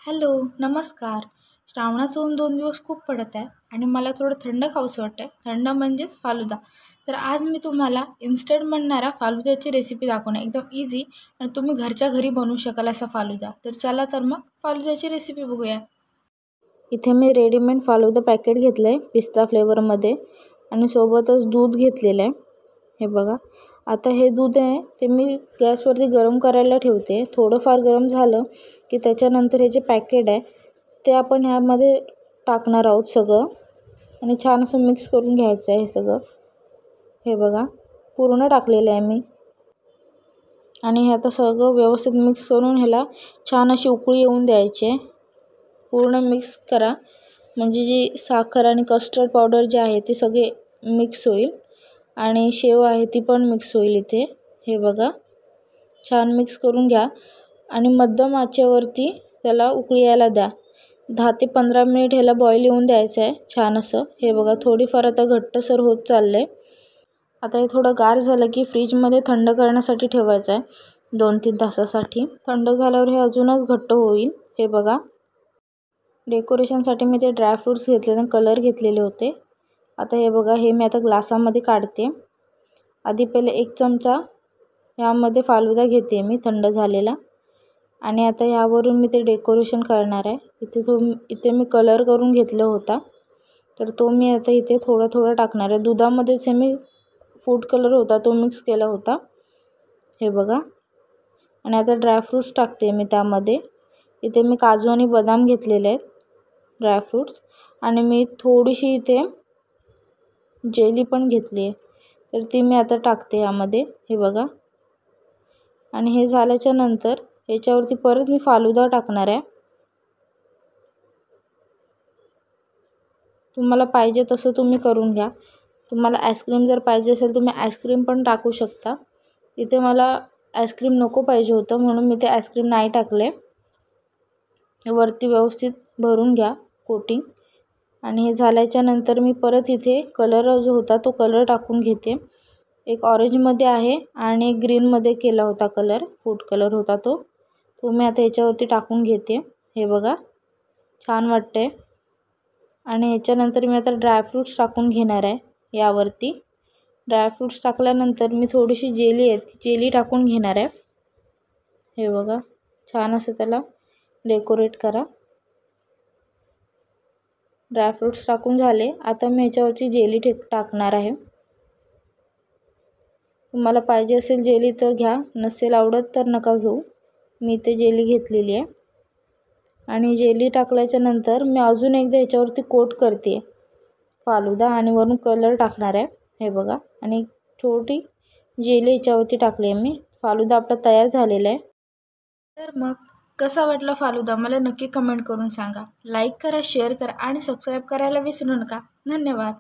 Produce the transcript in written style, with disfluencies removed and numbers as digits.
Hello, नमस्कार. श्रावणाचं ऊन 2 दिवस खूप पडत आहे आणि मला थोडं थंड खावंसं वाटतं आहे. थंड म्हणजेच फालुदा. तर आज मी तुम्हाला इन्स्टंट बनणारा फालुद्याची रेसिपी दाखवणार. एकदम इझी आणि तुम्ही घरच्या घरी बनवू शकाल असा फालुदा. तर चला तर मग फालुद्याची रेसिपी बघूया. इथे मी रेडीमेड फालुदा पॅकेट घेतलं आहे पिस्ता फ्लेवरमध्ये आणि सोबतच दूध घेतलेलं आहे. हे बघा, आता हे दूध आहे ते मी गॅसवरती गरम करायला ठेवते. थोडंफार गरम झालं की त्याच्यानंतर हे जे पॅकेट आहे ते आपण ह्यामध्ये टाकणार आहोत सगळं आणि छान असं मिक्स करून घ्यायचं आहे हे सगळं. हे बघा, पूर्ण टाकलेलं आहे मी आणि हे आता सगळं व्यवस्थित मिक्स करून ह्याला छान अशी उकळी येऊन द्यायची आहे. पूर्ण मिक्स करा म्हणजे जी साखर आणि कस्टर्ड पावडर जे आहे ते सगळे मिक्स होईल आणि शेव आहे ती पण मिक्स होईल इथे. हे बघा, छान मिक्स करून घ्या आणि मध्यम आचेवरती त्याला उकळी यायला द्या. 10 ते 15 मिनिट ह्याला बॉईल येऊन द्यायचं आहे छान असं. हे बघा, थोडीफार आता घट्टसर होत चाललं आहे. आता हे थोडं गार झालं की फ्रीजमध्ये थंड करण्यासाठी ठेवायचं आहे 2-3 तासासाठी. थंड झाल्यावर हे अजूनच घट्ट होईल. हे बघा, डेकोरेशनसाठी मी ते ड्रायफ्रूट्स घेतले आणि कलर घेतलेले होते. आता हे बघा, हे मी आता ग्लासामध्ये काढते. आधी पहिले 1 चमचा यामध्ये फालुदा घेते मी थंड झालेला आणि आता यावरून मी ते डेकोरेशन करणार आहे. इथे मी कलर करून घेतला होता तर तो मी आता इथे थोडं थोडं टाकणार आहे. दुधामध्येच मी फूड कलर होता तो मिक्स केला होता. हे बघा, आणि आता ड्रायफ्रूट्स टाकते मी त्यामध्ये. इथे मी काजू आणि बदाम घेतलेले आहेत ड्रायफ्रूट्स आणि मी थोडीशी इथे जेली पण घेतली आहे तर ती मी आता टाकते यामध्ये. हे बघा, आणि हे झाल्याच्या नंतर याच्यावरती परत मी फालुदा टाकणार आहे. तुम्हाला पाहिजे तसं तुम्ही करून घ्या. तुम्हाला आईस्क्रीम जर पाहिजे असेल तुम्ही आईस्क्रीम पण टाकू शकता. इथे मला आईस्क्रीम नको पाहिजे होतं म्हणून मी ते आईस्क्रीम नाही टाकले. वरती व्यवस्थित भरून घ्या कोटिंग आणि हे झाल्याच्या नंतर मी परत इथे कलर जो होता तो कलर टाकून घेते. एक ऑरेंजमध्ये आहे आणि एक ग्रीनमध्ये केला होता कलर, फूड कलर होता तो मी आता याच्यावरती टाकून घेते. हे बघा, छान वाटते. आणि ह्याच्यानंतर मी आता ड्रायफ्रूट्स टाकून घेणार आहे यावरती. ड्रायफ्रूट्स टाकल्यानंतर मी थोडीशी जेली आहे ती जेली टाकून घेणार आहे. हे बघा, छान असं त्याला डेकोरेट करा. ड्रायफ्रूट्स टाकून झाले. आता मी ह्याच्यावरती जेली टाकणार आहे. तुम्हाला पाहिजे असेल जेली तर घ्या, नसेल आवडत तर नका घेऊ. मी इथे जेली घेतलेली आहे आणि जेली टाकल्याच्या नंतर मी अजून एकदा ह्याच्यावरती कोट करते फालुदा आणि वरून कलर टाकणार आहे. हे बघा, आणि छोटी जेली ह्याच्यावरती टाकली आहे मी. फालुदा आपला तयार झालेला आहे. तर मग कसा वाटला फालुदा मला नक्की कमेंट करून सांगा. लाईक करा, शेअर करा आणि सबस्क्राईब करायला विसरू नका. धन्यवाद.